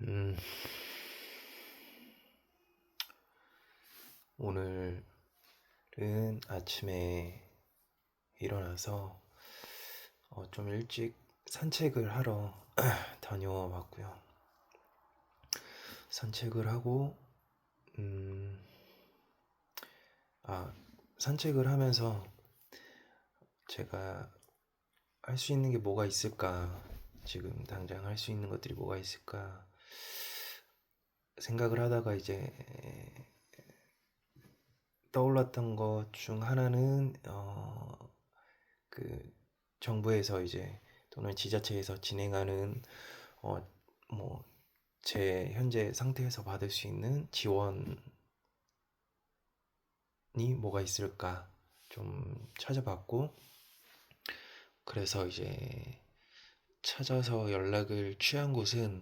음, 오늘은 아침에 일어나서 좀 일찍 산책을 하러 다녀와 봤고요. 산책을 하고, 음, 아, 산책을 하면서 제가 할 수 있는 게 뭐가 있을까? 지금 당장 할 수 있는 것들이 뭐가 있을까? 생각을 하다가 이제 떠올랐던 것 중 하나는, 그 정부에서 이제 또는 지자체에서 진행하는 어, 뭐, 제 현재 상태에서 받을 수 있는 지원이 뭐가 있을까 좀 찾아봤고, 그래서 이제 찾아서 연락을 취한 곳은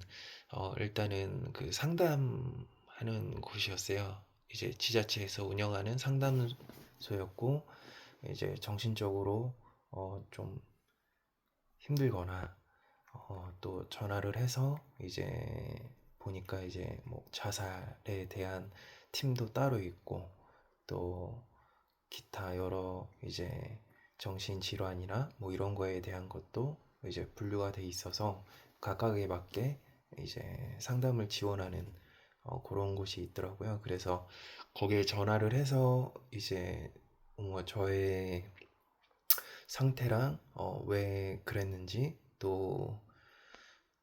일단은 그 상담하는 곳이었어요. 이제 지자체에서 운영하는 상담소였고, 이제 정신적으로 좀 힘들거나 또 전화를 해서 이제 보니까 이제 뭐 자살에 대한 팀도 따로 있고 또 기타 여러 이제 정신질환이나 뭐 이런 거에 대한 것도 이제 분류가 돼 있어서 각각에 맞게 이제 상담을 지원하는 그런 곳이 있더라고요. 그래서 거기에 전화를 해서 이제 뭔가 저의 상태랑 왜 그랬는지 또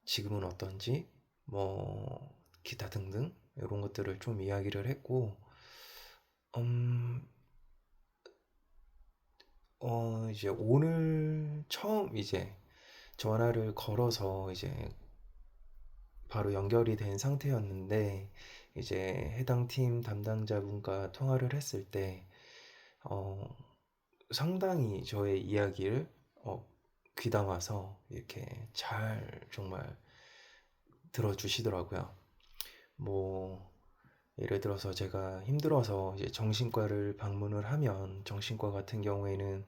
지금은 어떤지 뭐 기타 등등 이런 것들을 좀 이야기를 했고 음, 이제 오늘 처음 이제 전화를 걸어서 이제 바로 연결이 된 상태였는데 이제 해당 팀 담당자분과 통화를 했을 때 어, 상당히 저의 이야기를 귀담아서 이렇게 잘 정말 들어주시더라고요. 뭐 예를 들어서 제가 힘들어서 이제 정신과를 방문을 하면 정신과 같은 경우에는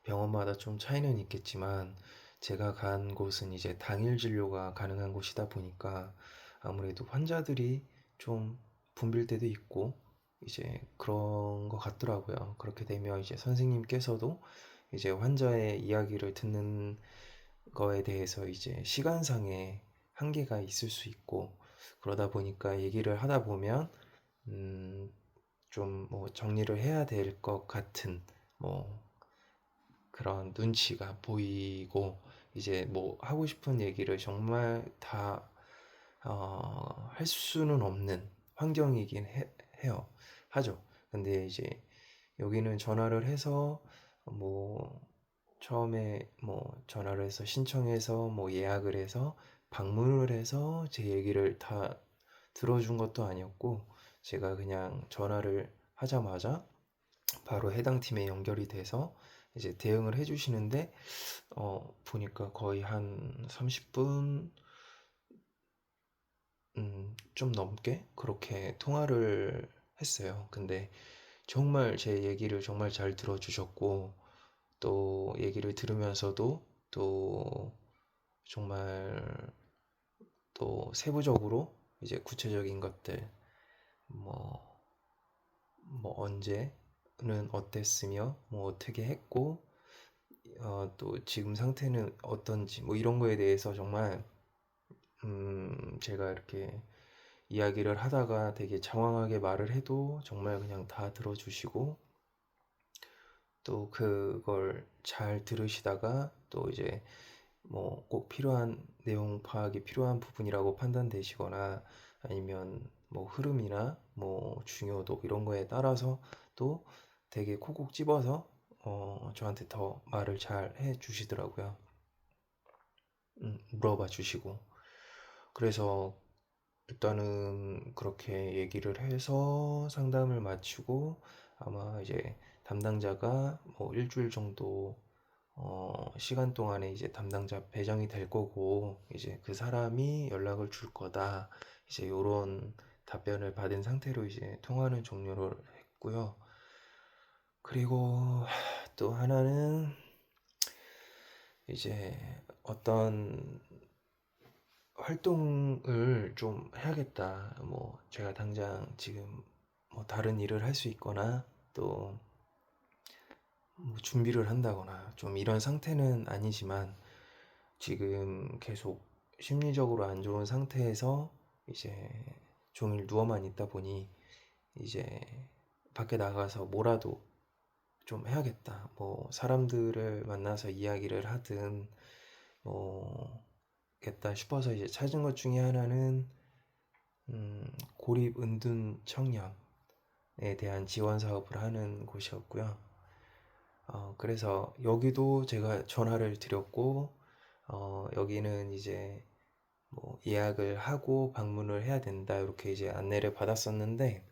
병원마다 좀 차이는 있겠지만 제가 간 곳은 이제 당일 진료가 가능한 곳이다 보니까 아무래도 환자들이 좀 붐빌 때도 있고 이제 그런 것 같더라고요. 그렇게 되면 이제 선생님께서도 이제 환자의 이야기를 듣는 거에 대해서 이제 시간상의 한계가 있을 수 있고 그러다 보니까 얘기를 하다 보면 좀 뭐 정리를 해야 될 것 같은 뭐 그런 눈치가 보이고 이제 뭐 하고 싶은 얘기를 정말 다 할 수는 없는 환경이긴 해요. 하죠. 근데 이제 여기는 전화를 해서 뭐 처음에 뭐 전화를 해서 신청해서 뭐 예약을 해서 방문을 해서 제 얘기를 다 들어준 것도 아니었고 제가 그냥 전화를 하자마자 바로 해당 팀에 연결이 돼서 이제 대응을 해주시는데 보니까 거의 한 30분 좀 넘게 그렇게 통화를 했어요. 근데 정말 제 얘기를 정말 잘 들어주셨고 또 얘기를 들으면서도 또 정말 또 세부적으로 이제 구체적인 것들 뭐, 뭐 언제는 어땠으며 뭐 어떻게 했고 또 지금 상태는 어떤지 뭐 이런 거에 대해서 정말 제가 이렇게 이야기를 하다가 되게 장황하게 말을 해도 정말 그냥 다 들어주시고 또 그걸 잘 들으시다가 또 이제 뭐 꼭 필요한 내용 파악이 필요한 부분이라고 판단되시거나 아니면 뭐 흐름이나 뭐 중요도 이런 거에 따라서 또 되게 콕콕 집어서 저한테 더 말을 잘 해 주시더라고요. 물어봐 주시고. 그래서 일단은 그렇게 얘기를 해서 상담을 마치고 아마 이제 담당자가 뭐 일주일 정도 시간 동안에 이제 담당자 배정이 될 거고 이제 그 사람이 연락을 줄 거다. 이제 요런 답변을 받은 상태로 이제 통화는 종료를 했고요. 그리고 또 하나는 이제 어떤 활동을 좀 해야겠다. 뭐 제가 당장 지금 뭐 다른 일을 할 수 있거나 또 뭐 준비를 한다거나 좀 이런 상태는 아니지만 지금 계속 심리적으로 안 좋은 상태에서 이제 종일 누워만 있다 보니 이제 밖에 나가서 뭐라도 좀 해야겠다. 뭐 사람들을 만나서 이야기를 하든 뭐 겠다 싶어서 이제 찾은 것 중에 하나는 고립 은둔 청년에 대한 지원 사업을 하는 곳이었고요. 그래서 여기도 제가 전화를 드렸고 여기는 이제 뭐 예약을 하고 방문을 해야 된다 이렇게 이제 안내를 받았었는데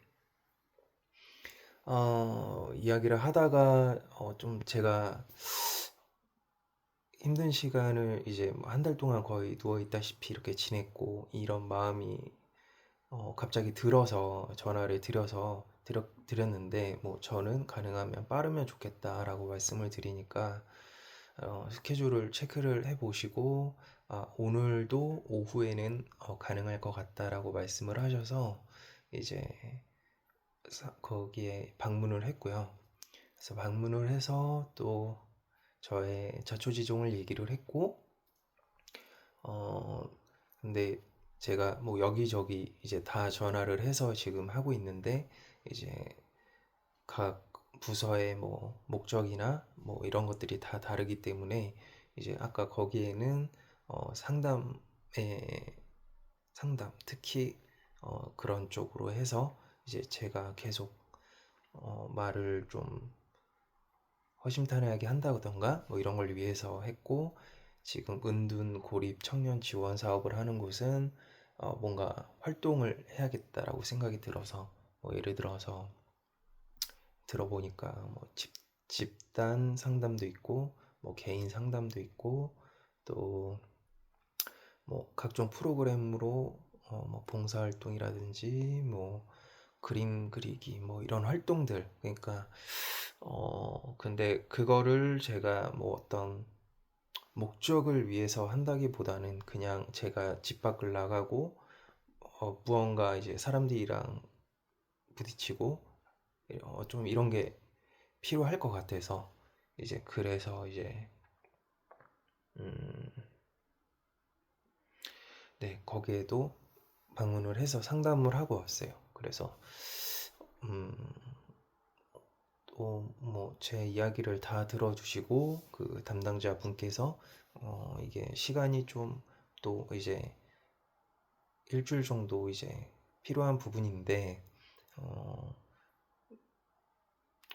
이야기를 하다가 좀 제가 힘든 시간을 이제 뭐 한 달 동안 거의 누워 있다시피 이렇게 지냈고 이런 마음이 갑자기 들어서 전화를 드렸는데 뭐 저는 가능하면 빠르면 좋겠다라고 말씀을 드리니까 스케줄을 체크를 해 보시고 오늘도 오후에는 가능할 것 같다라고 말씀을 하셔서 이제 거기에 방문을 했고요. 그래서 방문을 해서 또 저의 자초지종을 얘기를 했고 어 근데 제가 뭐 여기저기 이제 다 전화를 해서 지금 하고 있는데 이제 각 부서의 뭐 목적이나 뭐 이런 것들이 다 다르기 때문에 이제 아까 거기에는 상담 특히 그런 쪽으로 해서 이제 제가 계속 말을 좀 허심탄회하게 한다던가 뭐 이런 걸 위해서 했고 지금 은둔 고립 청년 지원 사업을 하는 곳은 뭔가 활동을 해야겠다라고 생각이 들어서 뭐 예를 들어서 들어보니까 뭐 집단 상담도 있고 뭐 개인 상담도 있고 또 뭐 각종 프로그램으로 뭐 봉사활동이라든지 뭐 그림 그리기 뭐 이런 활동들 그러니까 근데 그거를 제가 뭐 어떤 목적을 위해서 한다기보다는 그냥 제가 집 밖을 나가고 무언가 이제 사람들이랑 부딪히고 좀 이런 게 필요할 것 같아서 이제 그래서 이제 음, 네 거기에도 방문을 해서 상담을 하고 왔어요. 그래서 또 뭐 제 이야기를 다 들어주시고 그 담당자 분께서 이게 시간이 좀 또 이제 일주일 정도 이제 필요한 부분인데 어,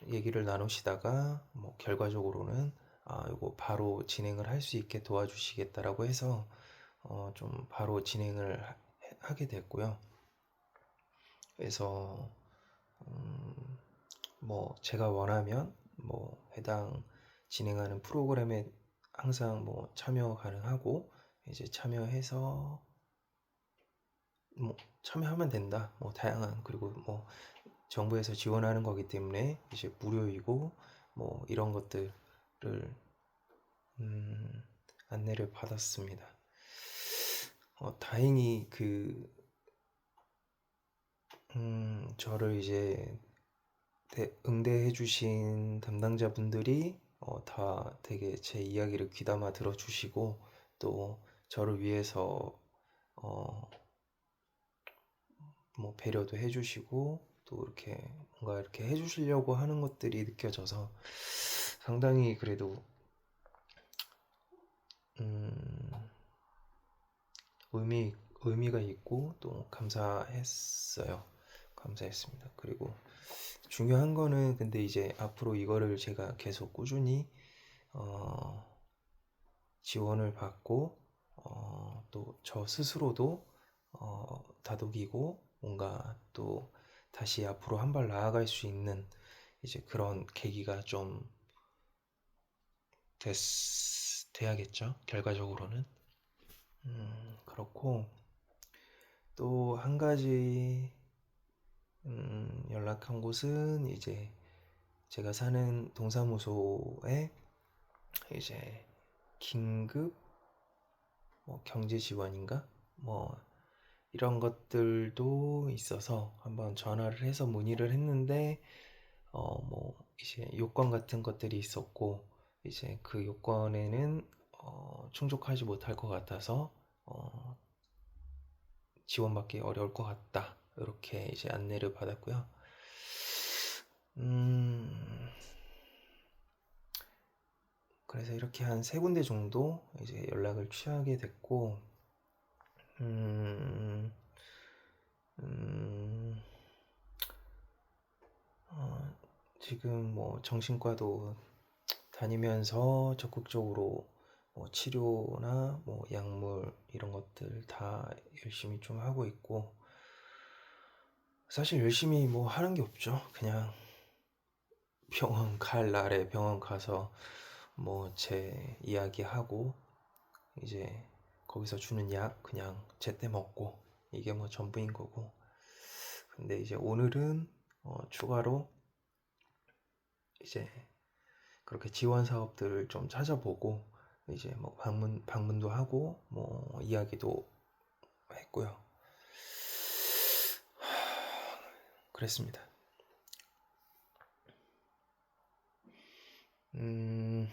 얘기를 나누시다가 뭐 결과적으로는 이거 바로 진행을 할 수 있게 도와주시겠다라고 해서 좀 바로 진행을 하게 됐고요. 그래서 뭐 제가 원하면 뭐 해당 진행하는 프로그램에 항상 뭐 참여 가능하고 이제 참여해서 뭐 참여하면 된다. 뭐 다양한 그리고 뭐 정부에서 지원하는 거기 때문에 이제 무료이고 뭐 이런 것들을 안내를 받았습니다. 다행히 저를 이제 응대해 주신 담당자분들이 다 되게 제 이야기를 귀담아 들어주시고 또 저를 위해서 뭐 배려도 해주시고 또 이렇게 뭔가 이렇게 해주시려고 하는 것들이 느껴져서 상당히 그래도 음, 의미가 있고 또 감사했어요. 감사했습니다. 그리고 중요한 거는 근데 이제 앞으로 이거를 제가 계속 꾸준히 어, 지원을 받고 또 저 스스로도 다독이고 뭔가 또 다시 앞으로 한 발 나아갈 수 있는 이제 그런 계기가 좀 돼야겠죠. 결과적으로는 그렇고 또 한 가지 연락한 곳은 이제 제가 사는 동사무소에 이제 긴급 뭐 경제 지원인가 뭐 이런 것들도 있어서 한번 전화를 해서 문의를 했는데 뭐 이제 요건 같은 것들이 있었고 이제 그 요건에는 충족하지 못할 것 같아서 지원받기 어려울 것 같다. 이렇게 이제 안내를 받았고요. 그래서 이렇게 한 3군데 정도 이제 연락을 취하게 됐고, 음, 음, 지금 뭐 정신과도 다니면서 적극적으로 뭐 치료나 뭐 약물 이런 것들 다 열심히 좀 하고 있고, 사실 열심히 뭐 하는 게 없죠. 그냥 병원 갈 날에 병원 가서 뭐 제 이야기하고 이제 거기서 주는 약 그냥 제때 먹고 이게 뭐 전부인 거고. 근데 이제 오늘은 추가로 이제 그렇게 지원 사업들을 좀 찾아보고 이제 뭐 방문도 하고 뭐 이야기도 했고요. 그랬습니다. 음,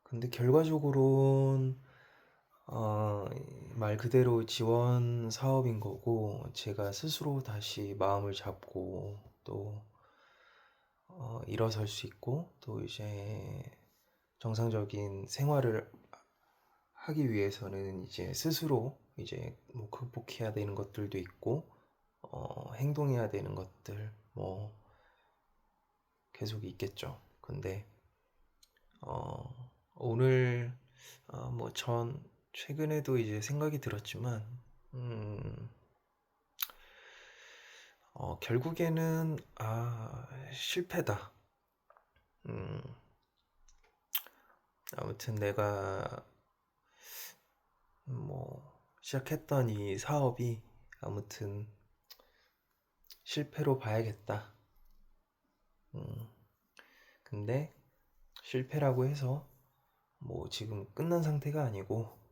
근데 결과적으로는 말 그대로 지원 사업인 거고 제가 스스로 다시 마음을 잡고 또 일어설 수 있고 또 이제 정상적인 생활을 하기 위해서는 이제 스스로 이제 뭐 극복해야 되는 것들도 있고 행동해야 되는 것들 뭐 계속 있겠죠. 근데 오늘 뭐 전 최근에도 이제 생각이 들었지만 결국에는 실패다. 음, 아무튼 내가 뭐 시작했던 이 사업이 아무튼 실패로 봐야겠다. 근데 실패라고 해서 뭐 지금 끝난 상태가 아니고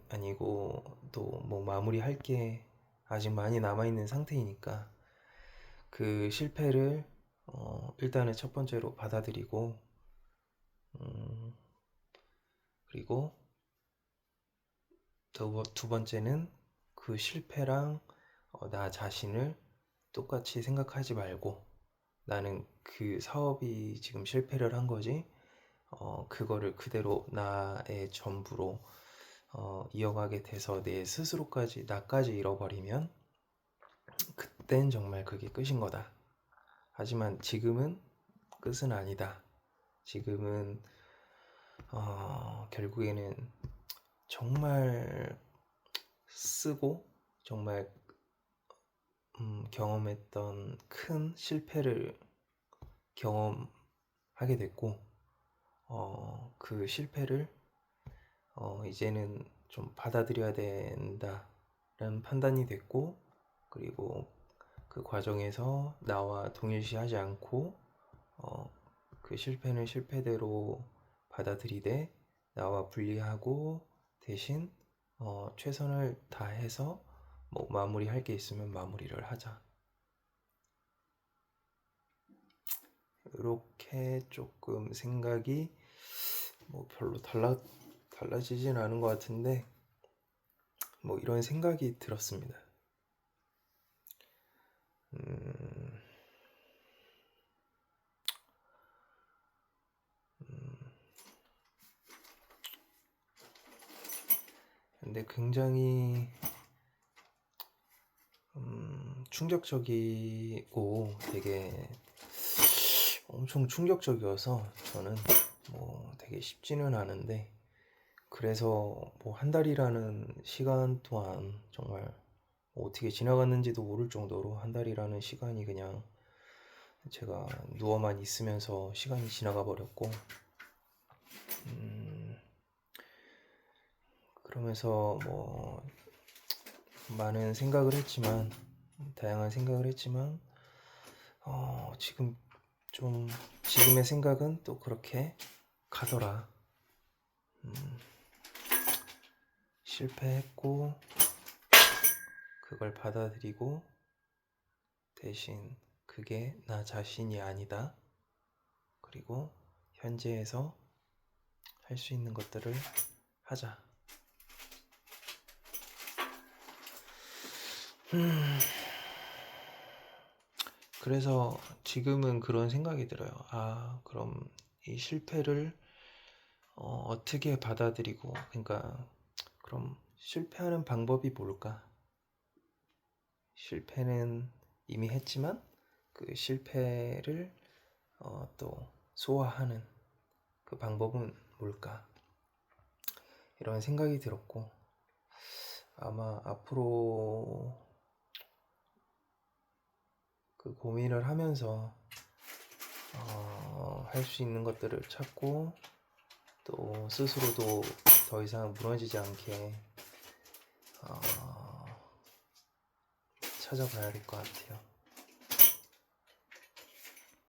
아니고 또 뭐 마무리할 게 아직 많이 남아 있는 상태이니까 그 실패를 일단은 첫 번째로 받아들이고 그리고 두 번째는 그 실패랑 나 자신을 똑같이 생각하지 말고 나는 그 사업이 지금 실패를 한 거지 그거를 그대로 나의 전부로 이어가게 돼서 내 스스로까지 나까지 잃어버리면 그땐 정말 그게 끝인 거다. 하지만 지금은 끝은 아니다. 지금은 결국에는 정말 쓰고 정말 경험했던 큰 실패를 경험하게 됐고 그 실패를 이제는 좀 받아들여야 된다라는 판단이 됐고 그리고 그 과정에서 나와 동일시하지 않고 그 실패는 실패대로 받아들이되 나와 분리하고 대신 최선을 다해서 뭐 마무리할 게 있으면 마무리를 하자. 이렇게 조금 생각이 뭐 별로 달라지진 않은 것 같은데 뭐 이런 생각이 들었습니다. 근데 굉장히 충격적이고 되게 엄청 충격적이어서 저는 뭐 되게 쉽지는 않은데 그래서 뭐 한 달이라는 시간 동안 정말 어떻게 지나갔는지도 모를 정도로 한 달이라는 시간이 그냥 제가 누워만 있으면서 시간이 지나가 버렸고 그러면서 뭐 많은 생각을 했지만 다양한 생각을 했지만 지금 좀 지금의 생각은 또 그렇게 가더라. 실패했고 그걸 받아들이고 대신 그게 나 자신이 아니다. 그리고 현재에서 할 수 있는 것들을 하자. 그래서 지금은 그런 생각이 들어요. 그럼 이 실패를 어떻게 받아들이고, 그러니까 그럼 실패하는 방법이 뭘까? 실패는 이미 했지만 그 실패를 또 소화하는 그 방법은 뭘까? 이런 생각이 들었고, 아마 앞으로 그 고민을 하면서 할 수 있는 것들을 찾고 또 스스로도 더 이상 무너지지 않게 찾아봐야 될 것 같아요.